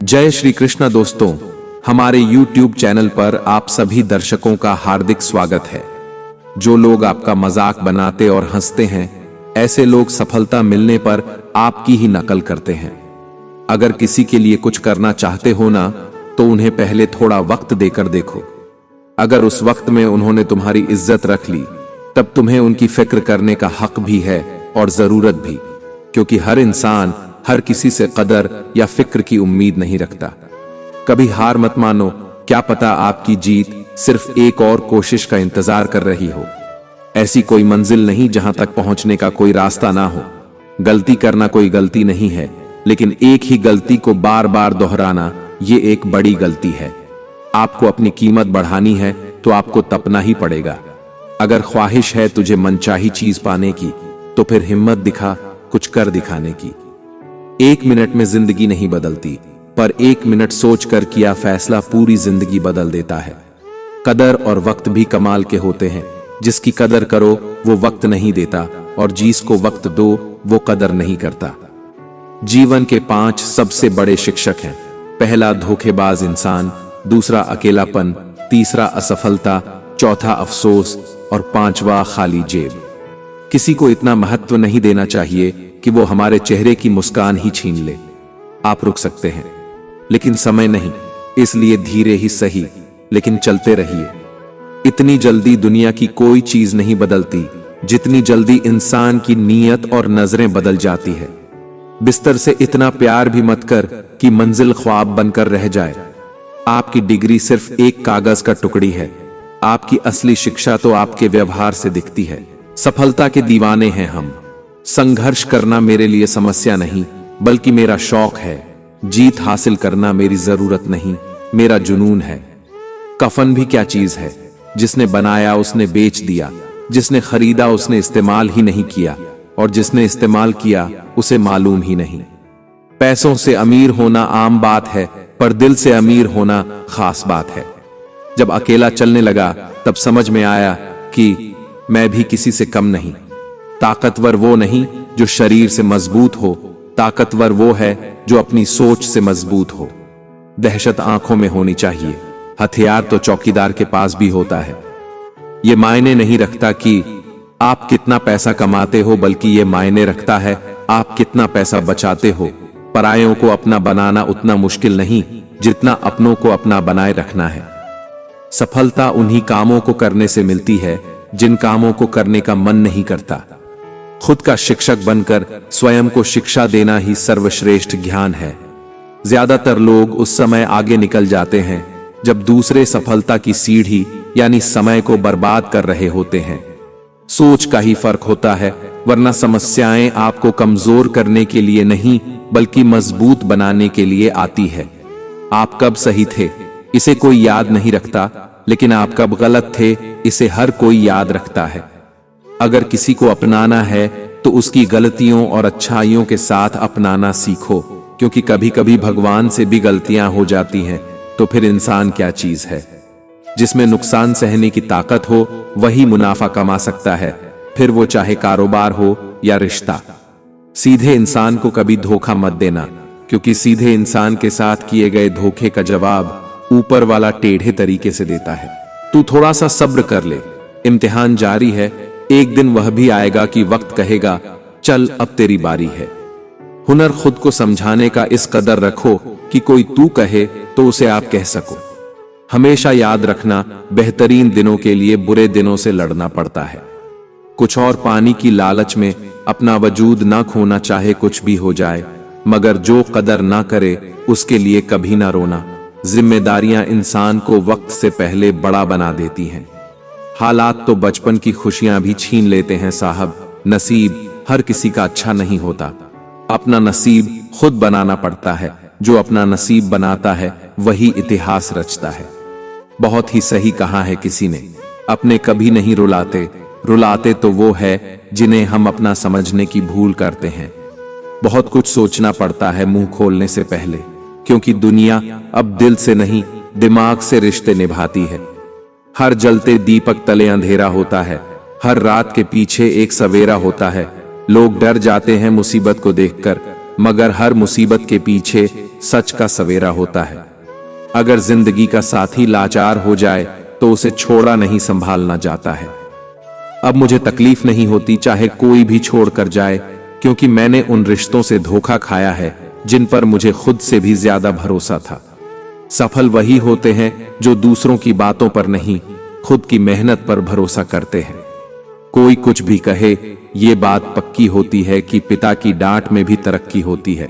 जय श्री कृष्ण दोस्तों, हमारे YouTube चैनल पर आप सभी दर्शकों का हार्दिक स्वागत है। जो लोग आपका मजाक बनाते और हंसते हैं, ऐसे लोग सफलता मिलने पर आपकी ही नकल करते हैं। अगर किसी के लिए कुछ करना चाहते हो ना, तो उन्हें पहले थोड़ा वक्त देकर देखो। अगर उस वक्त में उन्होंने तुम्हारी इज्जत रख ली, तब तुम्हें उनकी फिक्र करने का हक भी है और जरूरत भी, क्योंकि हर इंसान हर किसी से कदर या फिक्र की उम्मीद नहीं रखता। कभी हार मत मानो, क्या पता आपकी जीत सिर्फ एक और कोशिश का इंतजार कर रही हो। ऐसी कोई मंजिल नहीं जहां तक पहुंचने का कोई रास्ता ना हो। गलती करना कोई गलती नहीं है, लेकिन एक ही गलती को बार बार दोहराना ये एक बड़ी गलती है। आपको अपनी कीमत बढ़ानी है तो आपको तपना ही पड़ेगा। अगर ख्वाहिश है तुझे मनचाही चीज पाने की, तो फिर हिम्मत दिखा कुछ कर दिखाने की। 1 मिनट में जिंदगी नहीं बदलती, पर 1 मिनट सोचकर किया फैसला पूरी जिंदगी बदल देता है। कदर और वक्त भी कमाल के होते हैं। जिसकी कदर करो वो वक्त नहीं देता, और जिसको वक्त दो वो कदर नहीं करता। जीवन के 5 सबसे बड़े शिक्षक हैं। पहला धोखेबाज इंसान, दूसरा अकेलापन, तीसरा असफलता, चौथा अफसोस और 5वां खाली जेब। किसी को इतना महत्व नहीं देना चाहिए कि वो हमारे चेहरे की मुस्कान ही छीन ले। आप रुक सकते हैं, लेकिन समय नहीं, इसलिए धीरे ही सही, लेकिन चलते रहिए। इतनी जल्दी दुनिया की कोई चीज नहीं बदलती जितनी जल्दी इंसान की नीयत और नजरें बदल जाती है। बिस्तर से इतना प्यार भी मत कर कि मंजिल ख्वाब बनकर रह जाए। आपकी डिग्री सिर्फ एक कागज का टुकड़ी है। आपकी असली शिक्षा तो आपके व्यवहार से दिखती है। सफलता के दीवाने हैं हम। संघर्ष करना मेरे लिए समस्या नहीं, बल्कि मेरा शौक है। जीत हासिल करना मेरी जरूरत नहीं, मेरा जुनून है। कफन भी क्या चीज है, जिसने बनाया उसने बेच दिया, जिसने खरीदा उसने इस्तेमाल ही नहीं किया, और जिसने इस्तेमाल किया उसे मालूम ही नहीं। पैसों से अमीर होना आम बात है, पर दिल से अमीर होना खास बात है। जब अकेला चलने लगा तब समझ में आया कि मैं भी किसी से कम नहीं। ताकतवर वो नहीं जो शरीर से मजबूत हो, ताकतवर वो है जो अपनी सोच से मजबूत हो। दहशत आंखों में होनी चाहिए, हथियार तो चौकीदार के पास भी होता है। ये मायने नहीं रखता कि आप कितना पैसा कमाते हो, बल्कि ये मायने रखता है आप कितना पैसा बचाते हो। परायों को अपना बनाना उतना मुश्किल नहीं जितना अपनों को अपना बनाए रखना है। सफलता उन्हीं कामों को करने से मिलती है जिन कामों को करने का मन नहीं करता। खुद का शिक्षक बनकर स्वयं को शिक्षा देना ही सर्वश्रेष्ठ ज्ञान है। ज्यादातर लोग उस समय आगे निकल जाते हैं जब दूसरे सफलता की सीढ़ी यानी समय को बर्बाद कर रहे होते हैं। सोच का ही फर्क होता है, वरना समस्याएं आपको कमजोर करने के लिए नहीं, बल्कि मजबूत बनाने के लिए आती है। आप कब सही थे इसे कोई याद नहीं रखता, लेकिन आप कब गलत थे इसे हर कोई याद रखता है। अगर किसी को अपनाना है तो उसकी गलतियों और अच्छाइयों के साथ अपनाना सीखो, क्योंकि कभी कभी भगवान से भी गलतियां हो जाती हैं। तो फिर इंसान क्या चीज है? जिसमें नुकसान सहने की ताकत हो वही मुनाफा कमा सकता है, फिर वो चाहे कारोबार हो या रिश्ता। सीधे इंसान को कभी धोखा मत देना, क्योंकि सीधे इंसान के साथ किए गए धोखे का जवाब ऊपर वाला टेढ़े तरीके से देता है। तू थोड़ा सा सब्र कर ले, इम्तिहान जारी है। एक दिन वह भी आएगा कि वक्त कहेगा चल अब तेरी बारी है। हुनर खुद को समझाने का इस कदर रखो कि कोई तू कहे तो उसे आप कह सको। हमेशा याद रखना, बेहतरीन दिनों के लिए बुरे दिनों से लड़ना पड़ता है। कुछ और पानी की लालच में अपना वजूद ना खोना, चाहे कुछ भी हो जाए, मगर जो कदर ना करे उसके लिए कभी ना रोना। जिम्मेदारियां इंसान को वक्त से पहले बड़ा बना देती हैं। हालात तो बचपन की खुशियां भी छीन लेते हैं साहब। नसीब हर किसी का अच्छा नहीं होता, अपना नसीब खुद बनाना पड़ता है। जो अपना नसीब बनाता है वही इतिहास रचता है। बहुत ही सही कहा है किसी ने, अपने कभी नहीं रुलाते, रुलाते तो वो है जिन्हें हम अपना समझने की भूल करते हैं। बहुत कुछ सोचना पड़ता है मुंह खोलने से पहले, क्योंकि दुनिया अब दिल से नहीं दिमाग से रिश्ते निभाती है। हर जलते दीपक तले अंधेरा होता है, हर रात के पीछे एक सवेरा होता है। लोग डर जाते हैं मुसीबत को देखकर, मगर हर मुसीबत के पीछे सच का सवेरा होता है। अगर जिंदगी का साथी लाचार हो जाए तो उसे छोड़ा नहीं संभालना जाता है। अब मुझे तकलीफ नहीं होती चाहे कोई भी छोड़ कर जाए, क्योंकि मैंने उन रिश्तों से धोखा खाया है जिन पर मुझे खुद से भी ज्यादा भरोसा था। सफल वही होते हैं जो दूसरों की बातों पर नहीं, खुद की मेहनत पर भरोसा करते हैं। कोई कुछ भी कहे, ये बात पक्की होती है कि पिता की डांट में भी तरक्की होती है।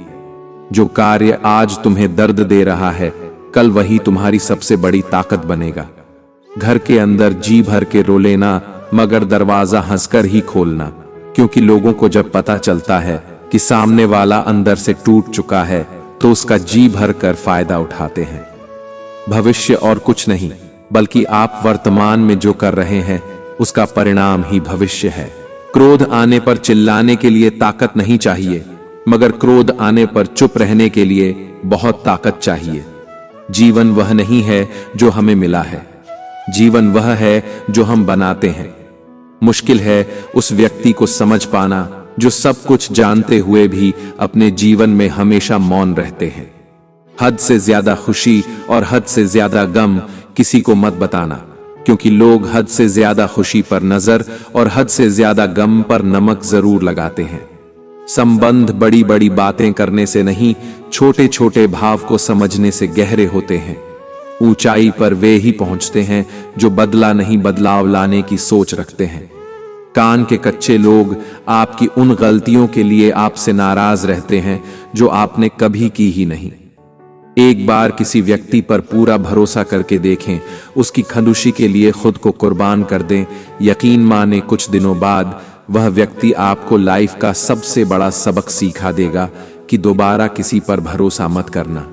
जो कार्य आज तुम्हें दर्द दे रहा है, कल वही तुम्हारी सबसे बड़ी ताकत बनेगा। घर के अंदर जी भर के रो लेना, मगर दरवाजा हंसकर ही खोलना, क्योंकि लोगों को जब पता चलता है कि सामने वाला अंदर से टूट चुका है तो उसका जी भर कर फायदा उठाते हैं। भविष्य और कुछ नहीं, बल्कि आप वर्तमान में जो कर रहे हैं उसका परिणाम ही भविष्य है। क्रोध आने पर चिल्लाने के लिए ताकत नहीं चाहिए, मगर क्रोध आने पर चुप रहने के लिए बहुत ताकत चाहिए। जीवन वह नहीं है जो हमें मिला है, जीवन वह है जो हम बनाते हैं। मुश्किल है उस व्यक्ति को समझ पाना जो सब कुछ जानते हुए भी अपने जीवन में हमेशा मौन रहते हैं। हद से ज्यादा खुशी और हद से ज्यादा गम किसी को मत बताना, क्योंकि लोग हद से ज्यादा खुशी पर नजर और हद से ज्यादा गम पर नमक जरूर लगाते हैं। संबंध बड़ी बड़ी बातें करने से नहीं, छोटे छोटे भाव को समझने से गहरे होते हैं। ऊंचाई पर वे ही पहुंचते हैं जो बदला नहीं बदलाव लाने की सोच रखते हैं। कान के कच्चे लोग आपकी उन गलतियों के लिए आपसे नाराज रहते हैं जो आपने कभी की ही नहीं। एक बार किसी व्यक्ति पर पूरा भरोसा करके देखें, उसकी खंडुशी के लिए खुद को कुर्बान कर दें। यकीन माने कुछ दिनों बाद वह व्यक्ति आपको लाइफ का सबसे बड़ा सबक सिखा देगा कि दोबारा किसी पर भरोसा मत करना।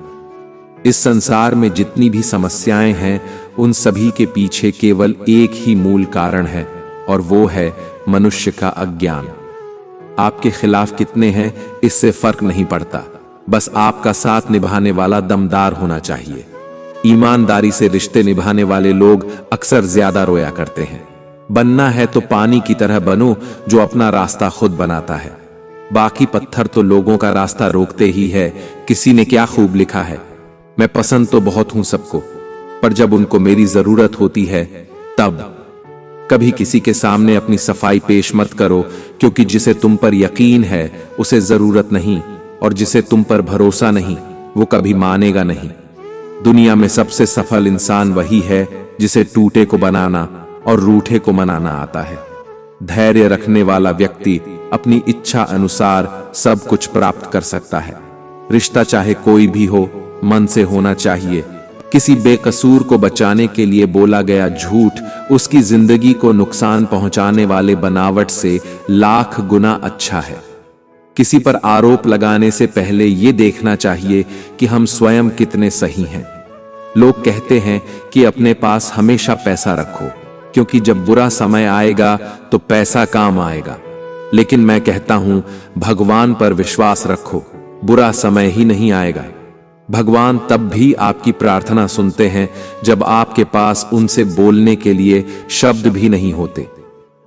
इस संसार में जितनी भी समस्याएं हैं, उन सभी के पीछे केवल एक ही मूल कारण है, और वो है मनुष्य का अज्ञान। आपके खिलाफ कितने हैं इससे फर्क नहीं पड़ता, बस आपका साथ निभाने वाला दमदार होना चाहिए। ईमानदारी से रिश्ते निभाने वाले लोग अक्सर ज्यादा रोया करते हैं। बनना है तो पानी की तरह बनो जो अपना रास्ता खुद बनाता है। बाकी पत्थर तो लोगों का रास्ता रोकते ही है। किसी ने क्या खूब लिखा है, मैं पसंद तो बहुत हूं सबको, पर जब उनको मेरी जरूरत होती है तब। कभी किसी के सामने अपनी सफाई पेश मत करो, क्योंकि जिसे तुम पर यकीन है उसे जरूरत नहीं, और जिसे तुम पर भरोसा नहीं वो कभी मानेगा नहीं। दुनिया में सबसे सफल इंसान वही है जिसे टूटे को बनाना और रूठे को मनाना आता है। धैर्य रखने वाला व्यक्ति अपनी इच्छा अनुसार सब कुछ प्राप्त कर सकता है। रिश्ता चाहे कोई भी हो, मन से होना चाहिए। किसी बेकसूर को बचाने के लिए बोला गया झूठ उसकी जिंदगी को नुकसान पहुंचाने वाले बनावट से लाख गुना अच्छा है। किसी पर आरोप लगाने से पहले यह देखना चाहिए कि हम स्वयं कितने सही हैं। लोग कहते हैं कि अपने पास हमेशा पैसा रखो, क्योंकि जब बुरा समय आएगा तो पैसा काम आएगा। लेकिन मैं कहता हूं, भगवान पर विश्वास रखो, बुरा समय ही नहीं आएगा। भगवान तब भी आपकी प्रार्थना सुनते हैं जब आपके पास उनसे बोलने के लिए शब्द भी नहीं होते।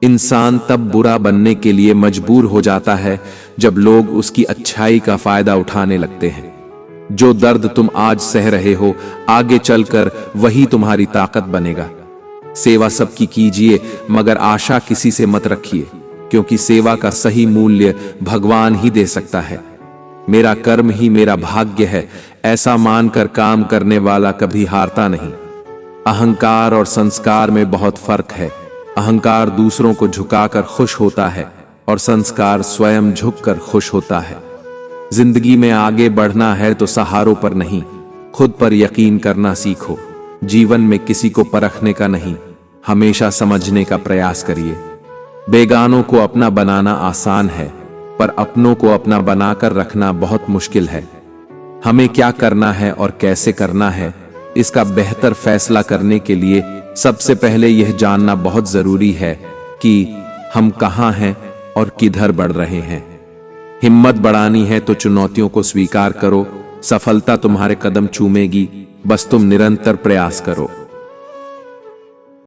इंसान तब बुरा बनने के लिए मजबूर हो जाता है जब लोग उसकी अच्छाई का फायदा उठाने लगते हैं। जो दर्द तुम आज सह रहे हो, आगे चलकर वही तुम्हारी ताकत बनेगा। सेवा सबकी कीजिए, मगर आशा किसी से मत रखिए, क्योंकि सेवा का सही मूल्य भगवान ही दे सकता है। मेरा कर्म ही मेरा भाग्य है, ऐसा मानकर काम करने वाला कभी हारता नहीं। अहंकार और संस्कार में बहुत फर्क है। अहंकार दूसरों को झुकाकर खुश होता है और संस्कार स्वयं झुककर खुश होता है। जिंदगी में आगे बढ़ना है तो सहारों पर नहीं, खुद पर यकीन करना सीखो। जीवन में किसी को परखने का नहीं, हमेशा समझने का प्रयास करिए। बेगानों को अपना बनाना आसान है, पर अपनों को अपना बनाकर रखना बहुत मुश्किल है। हमें क्या करना है और कैसे करना है, इसका बेहतर फैसला करने के लिए सबसे पहले यह जानना बहुत जरूरी है कि हम कहां हैं और किधर बढ़ रहे हैं। हिम्मत बढ़ानी है तो चुनौतियों को स्वीकार करो। सफलता तुम्हारे कदम चूमेगी, बस तुम निरंतर प्रयास करो।